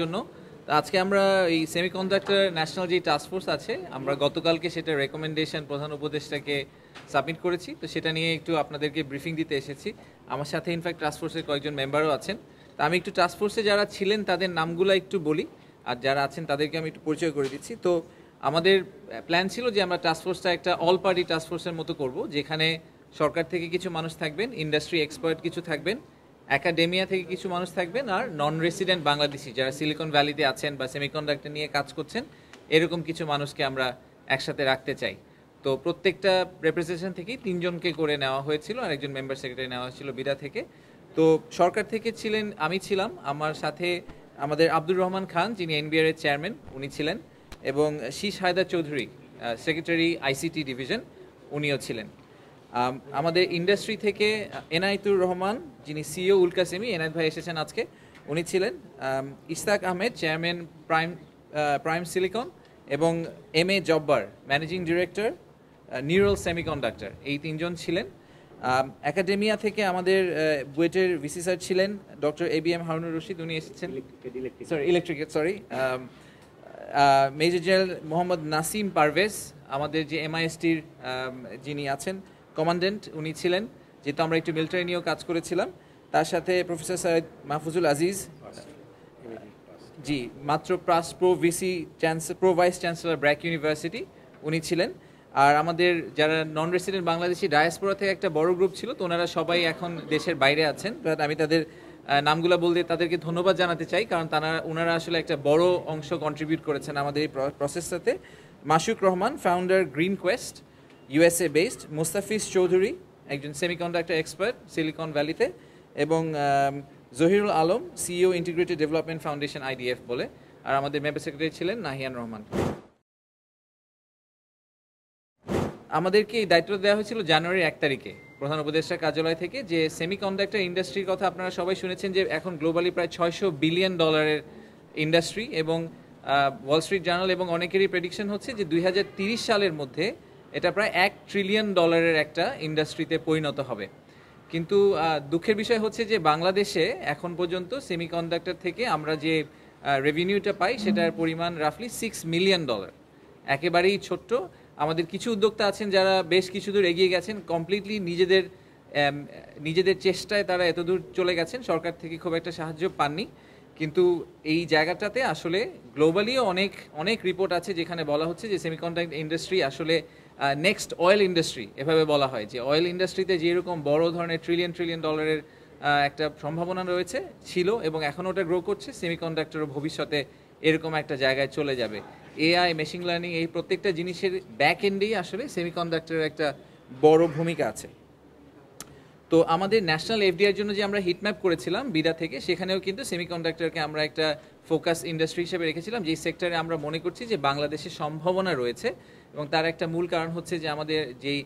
জন্য আজকে আমরা এই সেমিকন্ডাক্টর ন্যাশনাল যে টাস্ক ফোর্স আছে আমরা গতকালকে সেটা রেকমেন্ডেশন প্রধান উপদেষ্টাকে সাবমিট করেছি, তো সেটা নিয়ে একটু আপনাদেরকে ব্রিফিং দিতে এসেছি। আমার সাথে ইনফ্যাক্ট টাস্ক ফোর্সের কয়েকজন মেম্বারও আছেন। তা আমি একটু টাস্ক ফোর্সে যারা ছিলেন তাদের নামগুলো একটু বলি, আর যারা আছেন তাদেরকে আমি একটু পরিচয় করে দিচ্ছি। তো আমাদের প্ল্যান ছিল যে আমরা টাস্ক ফোর্সটা একটা অল পার্টি টাস্ক ফোর্সের মতো করব, যেখানে সরকার থেকে কিছু মানুষ থাকবেন, ইন্ডাস্ট্রি এক্সপার্ট কিছু থাকবেন, একাডেমিয়া থেকে কিছু মানুষ থাকবেন, আর নন রেসিডেন্ট বাংলাদেশি যারা সিলিকন ভ্যালিতে আছেন বা সেমিকন্ডাক্টর নিয়ে কাজ করছেন এরকম কিছু মানুষকে আমরা একসাথে রাখতে চাই। তো প্রত্যেকটা রেপ্রেজেন্টেশন থেকেই 3জনকে করে নেওয়া হয়েছিল, আর একজন মেম্বার সেক্রেটারি নেওয়া হয়েছিল বিডা থেকে। তো সরকার থেকে ছিলেন, আমি ছিলাম, আমার সাথে আমাদের আব্দুর রহমান খান যিনি এনবিআর এর চেয়ারম্যান উনি ছিলেন, এবং Shish Haider Chowdhury secretary ICT division উনিও ছিলেন। আমাদের ইন্ডাস্ট্রি থেকে এনায়েতুর রহমান যিনি সিইও উলকাসেমি, এনায়েত ভাই এসেছেন আজকে, উনি ছিলেন। Ishtiaq Ahmed chairman prime silicon, এবং M A Jabbar managing director neural semiconductor, এই 3জন ছিলেন। একাডেমিয়া থেকে আমাদের বুয়েটের ভিসি স্যার ছিলেন doctor A B M Harunur Rashid, উনি এসেছেন electric major general Mohammad Nasim Parvez, আমাদের যে এমআইএসটির যিনি আছেন কমান্ডেন্ট উনি ছিলেন, যেহেতু আমরা একটু মিলিটারি নিয়েও কাজ করেছিলাম। তার সাথে প্রফেসর সৈয়দ মাহফুজুল আজিজ, জি মাত্র pro vice chancellor BRAC university উনি ছিলেন। আর আমাদের যারা নন রেসিডেন্ট বাংলাদেশি ডায়াসপোরা থেকে একটা বড় গ্রুপ ছিল, তো ওনারা সবাই এখন দেশের বাইরে আছেন, বাট আমি তাদের নামগুলো বলতে তাদেরকে ধন্যবাদ জানাতে চাই, কারণ ওনারা আসলে একটা বড় অংশ কন্ট্রিবিউট করেছেন আমাদের এই প্রসেসটাতে। Masuk Rahman founder green quest USA based, Mustafiz Chowdhury একজন সেমিকন্ডাক্টর এক্সপার্ট সিলিকন ভ্যালিতে, এবং Zahirul Alam CEO integrated development foundation IDF বলে, আর আমাদের মেম্বার সেক্রেটারি ছিলেন নাহিয়ান রহমান। আমাদেরকে এই দায়িত্ব দেওয়া হয়েছিল জানুয়ারির 1 তারিখে প্রধান উপদেষ্টার কার্যালয় থেকে, যে সেমিকন্ডাক্টর ইন্ডাস্ট্রির কথা আপনারা সবাই শুনেছেন যে এখন গ্লোবালি প্রায় $600 বিলিয়ন ইন্ডাস্ট্রি, এবং ওয়াল স্ট্রিট জার্নাল এবং অনেকেরই প্রেডিকশন হচ্ছে যে 2030 সালের মধ্যে এটা প্রায় $1 ট্রিলিয়ন একটা ইন্ডাস্ট্রিতে পরিণত হবে। কিন্তু দুঃখের বিষয় হচ্ছে যে বাংলাদেশে এখন পর্যন্ত সেমিকন্ডাক্টর থেকে আমরা যে রেভিনিউটা পাই সেটার পরিমাণ রাফলি $6 মিলিয়ন, একেবারেই ছোট্ট। আমাদের কিছু উদ্যোক্তা আছেন যারা বেশ কিছু দূর এগিয়ে গেছেন, কমপ্লিটলি নিজেদের চেষ্টায় তারা এতদূর চলে গেছেন, সরকার থেকে খুব একটা সাহায্য পাননি। কিন্তু এই জায়গাটাতে আসলে গ্লোবালিও অনেক অনেক রিপোর্ট আছে যেখানে বলা হচ্ছে যে সেমিকন্ডাক্টর ইন্ডাস্ট্রি আসলে নেক্সট অয়েল ইন্ডাস্ট্রি, এভাবে বলা হয় যে অয়েল ইন্ডাস্ট্রিতে যেরকম বড় ধরনের ট্রিলিয়ন ডলারের একটা সম্ভাবনা রয়েছে ছিল, এবং এখন ওটা গ্রো করছে, সেমিকন্ডাক্টরও ভবিষ্যতে এরকম একটা জায়গায় চলে যাবে। এআই, মেশিন লার্নিং, এই প্রত্যেকটা জিনিসের ব্যাক এন্ডেই আসলে সেমিকন্ডাক্টরের একটা বড় ভূমিকা আছে। তো আমাদের ন্যাশনাল এফডিআর জন্য যে আমরা হিটম্যাপ করেছিলাম বিডা থেকে, সেখানেও কিন্তু সেমিকন্ডাক্টরকে আমরা একটা ফোকাস ইন্ডাস্ট্রি হিসেবে রেখেছিলাম, যেই সেক্টরে আমরা মনে করছি যে বাংলাদেশের সম্ভাবনা রয়েছে। এবং তার একটা মূল কারণ হচ্ছে যে আমাদের যেই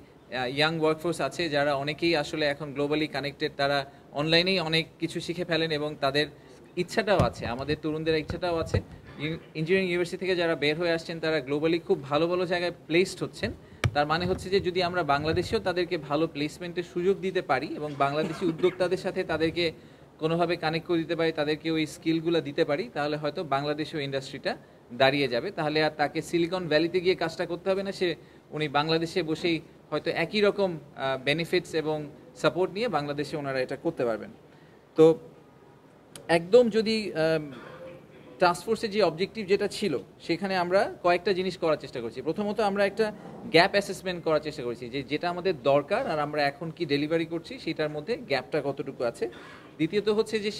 ইয়াং ওয়ার্কফোর্স আছে যারা অনেকেই আসলে এখন গ্লোবালি কানেক্টেড, তারা অনলাইনেই অনেক কিছু শিখে ফেলেন, এবং তাদের ইচ্ছাটাও আছে, আমাদের তরুণদের ইচ্ছাটাও আছে। ইঞ্জিনিয়ারিং ইউনিভার্সিটি থেকে যারা বের হয়ে আসছেন তারা গ্লোবালি খুব ভালো ভালো জায়গায় প্লেসড হচ্ছেন। তার মানে হচ্ছে যে যদি আমরা বাংলাদেশেও তাদেরকে ভালো প্লেসমেন্টের সুযোগ দিতে পারি এবং বাংলাদেশি উদ্যোক্তাদের সাথে তাদেরকে কোনোভাবে কানেক্ট করে দিতে পারি, তাদেরকে ওই স্কিলগুলো দিতে পারি, তাহলে হয়তো বাংলাদেশেও ইন্ডাস্ট্রিটা দাঁড়িয়ে যাবে। তাহলে আর তাকে সিলিকন ভ্যালিতে গিয়ে কাজটা করতে হবে না, উনি বাংলাদেশে বসেই হয়তো একই রকম বেনিফিটস এবং সাপোর্ট নিয়ে বাংলাদেশে ওনারা এটা করতে পারবেন। তো একদম যদি টাস্কফোর্সের যে অবজেক্টিভ যেটা ছিল সেখানে আমরা কয়েকটা জিনিস করার চেষ্টা করছি। প্রথমত আমরা একটা গ্যাপ অ্যাসেসমেন্ট করার চেষ্টা করছি, যে যেটা আমাদের দরকার আর আমরা এখন কি ডেলিভারি করছি সেটার মধ্যে গ্যাপটা কতটুকু আছে। দ্বিতীয়ত হচ্ছে যে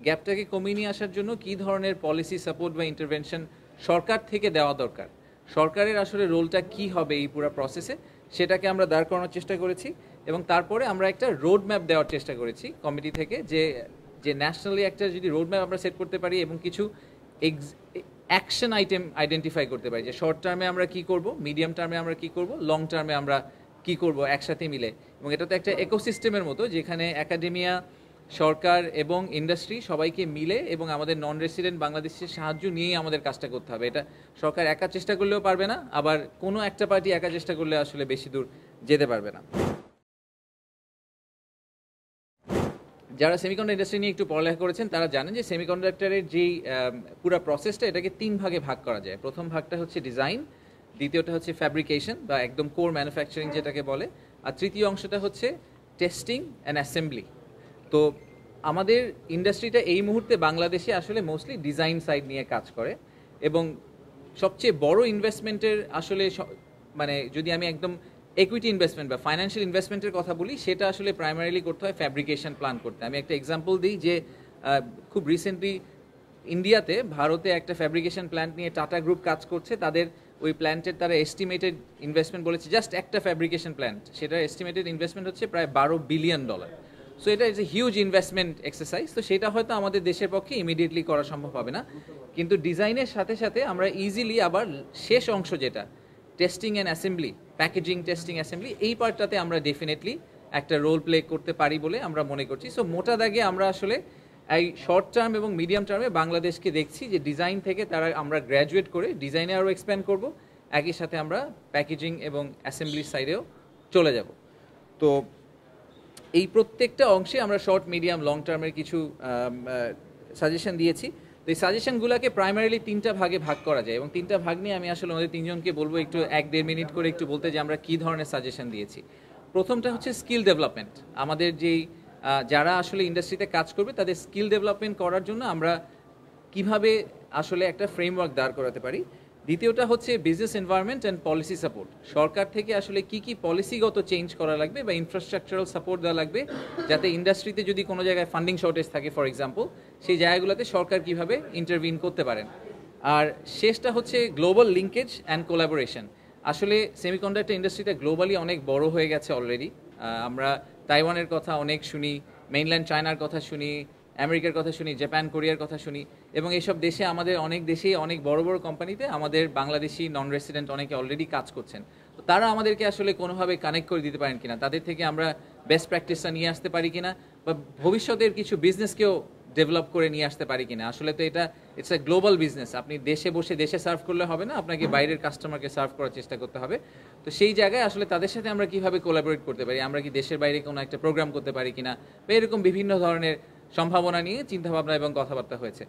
গ্যাপটাকে কমিয়ে নিয়ে আসার জন্য কী ধরনের পলিসি সাপোর্ট বা ইন্টারভেনশন সরকার থেকে দেওয়া দরকার, সরকারের আসলে রোলটা কি হবে এই পুরো প্রসেসে, সেটাকে আমরা দাঁড় করানোর চেষ্টা করেছি। এবং তারপরে আমরা একটা রোড ম্যাপ দেওয়ার চেষ্টা করেছি কমিটি থেকে, যে ন্যাশনালি একটা যদি রোড ম্যাপ আমরা সেট করতে পারি এবং কিছু অ্যাকশন আইটেম আইডেন্টিফাই করতে পারি, যে শর্ট টার্মে আমরা কি করব, মিডিয়াম টার্মে আমরা কি করব, লং টার্মে আমরা কি করব একসাথে মিলে। এবং এটা তো একটা ইকোসিস্টেমের মতো, যেখানে একাডেমিয়া, সরকার এবং ইন্ডাস্ট্রি সবাইকে মিলে এবং আমাদের নন রেসিডেন্ট বাংলাদেশের সাহায্য নিয়েই আমাদের কাজটা করতে হবে। এটা সরকার একা চেষ্টা করলেও পারবে না, আবার কোনো একটা পার্টি একা চেষ্টা করলে আসলে বেশি দূর যেতে পারবে না। যারা সেমিকন্ডাক্টর ইন্ডাস্ট্রি নিয়ে একটু পড়ালেখা করেছেন তারা জানেন যে সেমিকন্ডাক্টরের যেই পুরো প্রসেসটা এটাকে 3 ভাগে ভাগ করা যায়। প্রথম ভাগটা হচ্ছে ডিজাইন, দ্বিতীয়টা হচ্ছে ফ্যাব্রিকেশন বা একদম কোর ম্যানুফ্যাকচারিং যেটাকে বলে, আর তৃতীয় অংশটা হচ্ছে টেস্টিং অ্যান্ড অ্যাসেম্বলি। তো আমাদের ইন্ডাস্ট্রিটা এই মুহূর্তে বাংলাদেশে আসলে মোস্টলি ডিজাইন সাইড নিয়ে কাজ করে, এবং সবচেয়ে বড় ইনভেস্টমেন্টের আসলে মানে যদি আমি একদম একুইটি ইনভেস্টমেন্ট বা ফাইন্যান্সিয়াল ইনভেস্টমেন্টের কথা বলি, সেটা আসলে প্রাইমারিলি করতে হয় ফ্যাব্রিকেশন প্ল্যান করতে। আমি একটা এক্সাম্পল দিই যে খুব রিসেন্টলি ইন্ডিয়াতে ভারতে একটা ফ্যাব্রিকেশন প্ল্যান্ট নিয়ে টাটা গ্রুপ কাজ করছে। তাদের ওই প্ল্যান্টের তারা এস্টিমেটেড ইনভেস্টমেন্ট বলেছে, জাস্ট একটা ফ্যাব্রিকেশন প্ল্যান্ট, সেটার এস্টিমেটেড ইনভেস্টমেন্ট হচ্ছে প্রায় $12 বিলিয়ন। সো এটা is a huge investment exercise. তো সেটা হয়তো আমাদের দেশের পক্ষে ইমিডিয়েটলি করা সম্ভব হবে না, কিন্তু ডিজাইনের সাথে সাথে আমরা ইজিলি আবার শেষ অংশ যেটা testing and assembly, packaging, testing, assembly, এই পার্টটাতে আমরা ডেফিনেটলি একটা রোল প্লে করতে পারি বলে আমরা মনে করছি। সো মোটা দাগে আমরা আসলে এই শর্ট টার্ম এবং মিডিয়াম টার্মে বাংলাদেশকে দেখছি যে ডিজাইন থেকে তারা আমরা গ্র্যাজুয়েট করে ডিজাইনে আরও এক্সপ্যান্ড করব, একই সাথে আমরা প্যাকেজিং এবং অ্যাসেম্বলির সাইডেও চলে যাব। তো এই প্রত্যেকটা অংশে আমরা শর্ট, মিডিয়াম, লং টার্মের কিছু সাজেশন দিয়েছি। তো এই সাজেশনগুলোকে প্রাইমারিলি 3টা ভাগে ভাগ করা যায়, এবং 3টা ভাগ নিয়ে আমি আসলে আমাদের 3জনকে বলবো একটু 1-1.5 মিনিট করে একটু বলতে যে আমরা কী ধরনের সাজেশন দিয়েছি। প্রথমটা হচ্ছে স্কিল ডেভেলপমেন্ট। আমাদের যেই যারা আসলে ইন্ডাস্ট্রিতে কাজ করবে তাদের স্কিল ডেভেলপমেন্ট করার জন্য আমরা কিভাবে আসলে একটা ফ্রেমওয়ার্ক দাঁড় করাতে পারি। দ্বিতীয়টা হচ্ছে business environment and policy support. সরকার থেকে আসলে কি কি পলিসিগত চেঞ্জ করা লাগবে বা ইনফ্রাস্ট্রাকচারাল সাপোর্ট দেওয়া লাগবে, যাতে ইন্ডাস্ট্রিতে যদি কোনো জায়গায় ফান্ডিং শর্টেজ থাকে ফর এক্সাম্পল, সেই জায়গাগুলোতে সরকার কিভাবে ইন্টারভিন করতে পারেন। আর শেষটা হচ্ছে গ্লোবাল লিঙ্কেজ অ্যান্ড কোলাবোরেশন। আসলে সেমিকন্ডাক্টর ইন্ডাস্ট্রিটা গ্লোবালি অনেক বড় হয়ে গেছে অলরেডি। আমরা তাইওয়ানের কথা অনেক শুনি, মেইনল্যান্ড চায়নার কথা শুনি, আমেরিকার কথা শুনি, জাপান, কোরিয়ার কথা শুনি, এবং এইসব দেশে আমাদের অনেক দেশেই অনেক বড় বড় কোম্পানিতে আমাদের বাংলাদেশি নন রেসিডেন্ট অনেকে অলরেডি কাজ করছেন। তো তারা আমাদেরকে আসলে কোনোভাবে কানেক্ট করে দিতে পারেন কিনা, তাদের থেকে আমরা বেস্ট প্র্যাকটিসটা নিয়ে আসতে পারি কিনা, বা ভবিষ্যতের কিছু বিজনেসকেও ডেভেলপ করে নিয়ে আসতে পারি কিনা। আসলে তো এটা ইটস এ গ্লোবাল বিজনেস, আপনি দেশে বসে দেশে সার্ভ করলে হবে না, আপনাকে বাইরের কাস্টমারকে সার্ভ করার চেষ্টা করতে হবে। তো সেই জায়গায় আসলে তাদের সাথে আমরা কিভাবে কোলাবোরেট করতে পারি, আমরা কি দেশের বাইরে কোনো একটা প্রোগ্রাম করতে পারি কিনা, বা এরকম বিভিন্ন ধরনের সম্ভাবনা নিয়ে চিন্তাভাবনা এবং কথাবার্তা হয়েছে।